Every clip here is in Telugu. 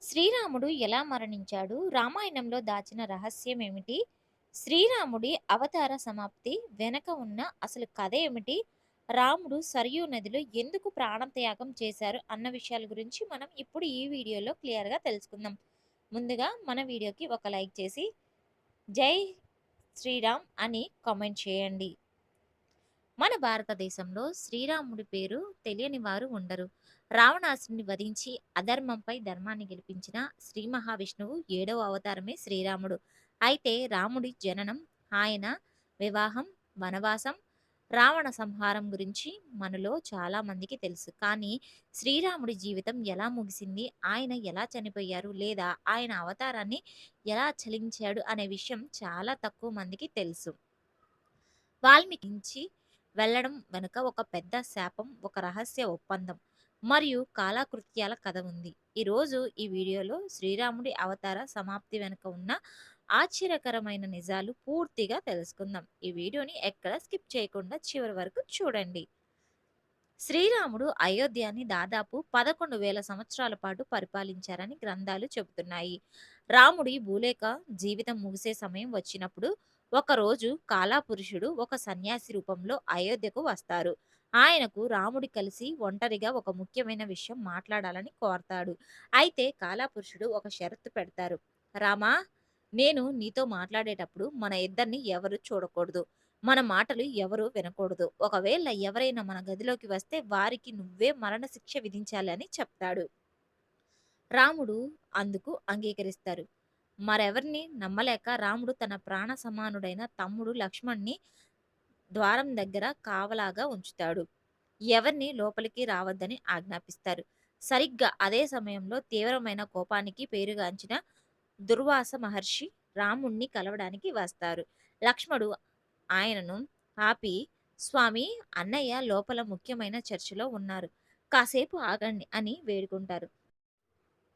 శ్రీరాముడు ఎలా మరణించాడు? రామాయణంలో దాచిన రహస్యం ఏమిటి? శ్రీరాముడి అవతార సమాప్తి వెనక ఉన్న అసలు కథ ఏమిటి? రాముడు సరియు నదిలో ఎందుకు ప్రాణత్యాగం చేశారు అన్న విషయాల గురించి మనం ఇప్పుడు ఈ వీడియోలో క్లియర్‌గా తెలుసుకుందాం. ముందుగా మన వీడియోకి ఒక లైక్ చేసి జై శ్రీరామ్ అని కామెంట్ చేయండి. మన భారతదేశంలో శ్రీరాముడి పేరు తెలియని వారు ఉండరు. రావణాసురుని వధించి అధర్మంపై ధర్మాన్ని గెలిపించిన శ్రీ మహావిష్ణువు ఏడవ అవతారమే శ్రీరాముడు. అయితే రాముడి జననం, ఆయన వివాహం, వనవాసం, రావణ సంహారం గురించి మనలో చాలా మందికి తెలుసు. కానీ శ్రీరాముడి జీవితం ఎలా ముగిసింది, ఆయన ఎలా చనిపోయారు, లేదా ఆయన అవతారాన్ని ఎలా చలించాడు అనే విషయం చాలా తక్కువ మందికి తెలుసు. వాల్మీకి వెళ్ళడం వెనుక ఒక పెద్ద శాపం, ఒక రహస్య ఒప్పందం మరియు కాలకృత్యాల కథ ఉంది. ఈరోజు ఈ వీడియోలో శ్రీరాముడి అవతార సమాప్తి వెనుక ఉన్న ఆశ్చర్యకరమైన నిజాలు పూర్తిగా తెలుసుకుందాం. ఈ వీడియోని ఎక్కడ స్కిప్ చేయకుండా చివరి వరకు చూడండి. శ్రీరాముడు అయోధ్యని దాదాపు 11,000 సంవత్సరాల పాటు పరిపాలించారని గ్రంథాలు చెబుతున్నాయి. రాముడి భూలేఖ జీవితం ముగిసే సమయం వచ్చినప్పుడు ఒకరోజు కాలాపురుషుడు ఒక సన్యాసి రూపంలో అయోధ్యకు వస్తారు. ఆయనకు రాముడి కలిసి ఒంటరిగా ఒక ముఖ్యమైన విషయం మాట్లాడాలని కోరతాడు. అయితే కాలాపురుషుడు ఒక షరతు పెడతారు. రామా, నేను నీతో మాట్లాడేటప్పుడు మన ఇద్దరిని ఎవరు చూడకూడదు. మన మాటలు ఎవరు వినకూడదు. ఒకవేళ ఎవరైనా మన గదిలోకి వస్తే వారికి నువ్వే మరణశిక్ష విధించాలి అని చెప్తాడు. రాముడు అందుకు అంగీకరిస్తారు. మరెవరిని నమ్మలేక రాముడు తన ప్రాణ సమానుడైన తమ్ముడు లక్ష్మణ్‌ని ద్వారం దగ్గర కావలాగా ఉంచుతాడు. ఎవరిని లోపలికి రావద్దని ఆజ్ఞాపిస్తారు. సరిగ్గా అదే సమయంలో తీవ్రమైన కోపానికి పేరుగాంచిన దుర్వాస మహర్షి రాముణ్ణి కలవడానికి వస్తారు. లక్ష్మణుడు ఆయనను ఆపి, "స్వామి, అన్నయ్య లోపల ముఖ్యమైన చర్చలో ఉన్నారు. కాసేపు ఆగండి" అని వేడుకుంటారు.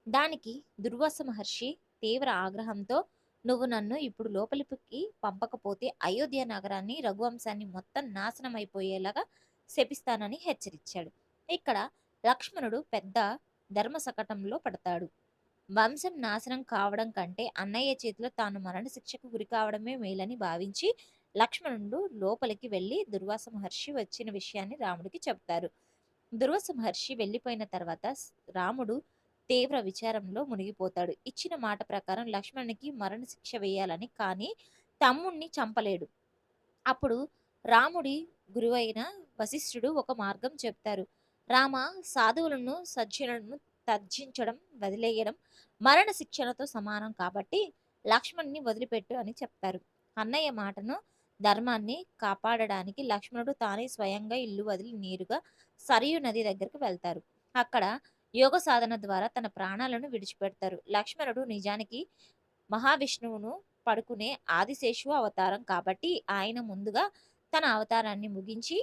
దానికి దుర్వాస మహర్షి తీవ్ర ఆగ్రహంతో, "నువ్వు నన్ను ఇప్పుడు లోపలికి పంపకపోతే అయోధ్య నగరాన్ని, రఘువంశాన్ని మొత్తం నాశనం అయిపోయేలాగా శపిస్తానని" హెచ్చరించాడు. ఇక్కడ లక్ష్మణుడు పెద్ద ధర్మ సంకటంలో పడతాడు. వంశం నాశనం కావడం కంటే అన్నయ్య చేతిలో తాను మరణశిక్షకు గురి కావడమే మేలని భావించి లక్ష్మణుడు లోపలికి వెళ్లి దుర్వాస మహర్షి వచ్చిన విషయాన్ని రాముడికి చెప్తారు. దుర్వాస మహర్షి వెళ్ళిపోయిన తర్వాత రాముడు తీవ్ర విచారంలో మునిగిపోతాడు. ఇచ్చిన మాట ప్రకారం లక్ష్మణునికి మరణశిక్ష వేయాలని, కానీ తమ్ముణ్ణి చంపలేడు. అప్పుడు రాముడి గురువైన వశిష్ఠుడు ఒక మార్గం చెప్తారు. రామ, సాధువులను సజ్జనులను త్యజించడం, వదిలేయడం మరణ శిక్షణతో సమానం కాబట్టి లక్ష్మణ్ణి వదిలిపెట్టు అని చెప్తారు. అన్నయ్య మాటను, ధర్మాన్ని కాపాడడానికి లక్ష్మణుడు తానే స్వయంగా ఇల్లు వదిలి నేరుగా సరియు నది దగ్గరకు వెళ్తారు. అక్కడ యోగ సాధన ద్వారా తన ప్రాణాలను విడిచిపెడతారు. లక్ష్మణుడు నిజానికి మహావిష్ణువును పడుకునే ఆదిశేషు అవతారం కాబట్టి ఆయన ముందుగా తన అవతారాన్ని ముగించి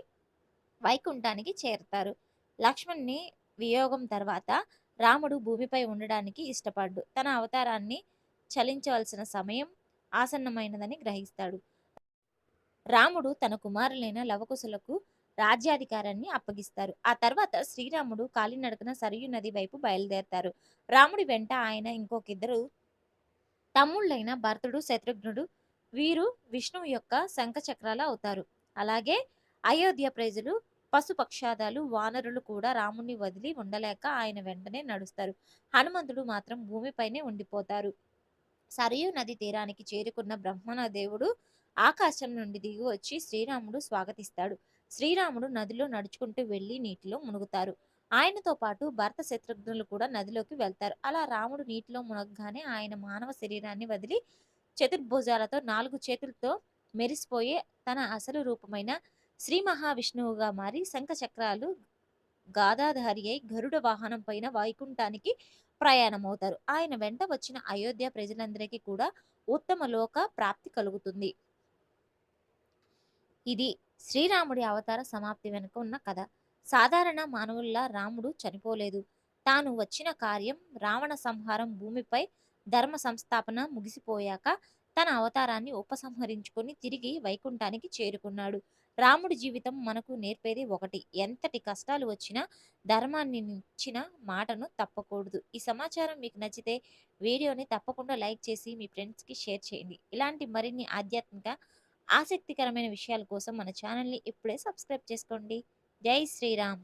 వైకుంఠానికి చేరతారు. లక్ష్మణ్ణి వియోగం తర్వాత రాముడు భూమిపై ఉండడానికి ఇష్టపడ్డు. తన అవతారాన్ని చలించవలసిన సమయం ఆసన్నమైనదని గ్రహిస్తాడు. రాముడు తన కుమారులైన లవకుశులకు రాజ్యాధికారాన్ని అప్పగిస్తారు. ఆ తర్వాత శ్రీరాముడు కాలినడకన సరియు నది వైపు బయలుదేరతారు. రాముడి వెంట ఆయన ఇంకొకిద్దరు తమ్ముళ్ళైన భరతుడు, శత్రుఘ్నుడు, వీరు విష్ణువు యొక్క శంఖచక్రాలు అవుతారు. అలాగే అయోధ్య ప్రజలు, పశుపక్షాదాలు, వానరులు కూడా రాముణ్ణి వదిలి ఉండలేక ఆయన వెంటనే నడుస్తారు. హనుమంతుడు మాత్రం భూమిపైనే ఉండిపోతారు. సరియు నది తీరానికి చేరుకున్న బ్రహ్మణదేవుడు ఆకాశం నుండి దిగి వచ్చి శ్రీరాముడు స్వాగతిస్తాడు. శ్రీరాముడు నదిలో నడుచుకుంటూ వెళ్లి నీటిలో మునుగుతారు. ఆయనతో పాటు భరత శత్రుఘ్నులు కూడా నదిలోకి వెళ్తారు. అలా రాముడు నీటిలో మునగగానే ఆయన మానవ శరీరాన్ని వదిలి చతుర్భుజాలతో 4 చేతులతో మెరిసిపోయే తన అసలు రూపమైన శ్రీ మహావిష్ణువుగా మారి శంఖచక్రాలు గాదాధారి అయి గరుడ వాహనం పైన వైకుంఠానికి ప్రయాణమవుతారు. ఆయన వెంట వచ్చిన అయోధ్య ప్రజలందరికీ కూడా ఉత్తమ లోక ప్రాప్తి కలుగుతుంది. ఇది శ్రీరాముడి అవతార సమాప్తి వెనుక ఉన్న కథ. సాధారణ మానవుల్లా రాముడు చనిపోలేదు. తాను వచ్చిన కార్యం రావణ సంహారం, భూమిపై ధర్మ సంస్థాపన ముగిసిపోయాక తన అవతారాన్ని ఉపసంహరించుకొని తిరిగి వైకుంఠానికి చేరుకున్నాడు. రాముడి జీవితం మనకు నేర్పేది ఒకటి. ఎంతటి కష్టాలు వచ్చినా ధర్మాన్నిచ్చిన మాటను తప్పకూడదు. ఈ సమాచారం మీకు నచ్చితే వీడియోని తప్పకుండా లైక్ చేసి మీ ఫ్రెండ్స్‌కి షేర్ చేయండి. ఇలాంటి మరిన్ని ఆధ్యాత్మిక, ఆసక్తికరమైన విషయాల కోసం మన ఛానల్‌ని ఇప్పుడే సబ్స్క్రైబ్ చేసుకోండి. జై శ్రీరామ్.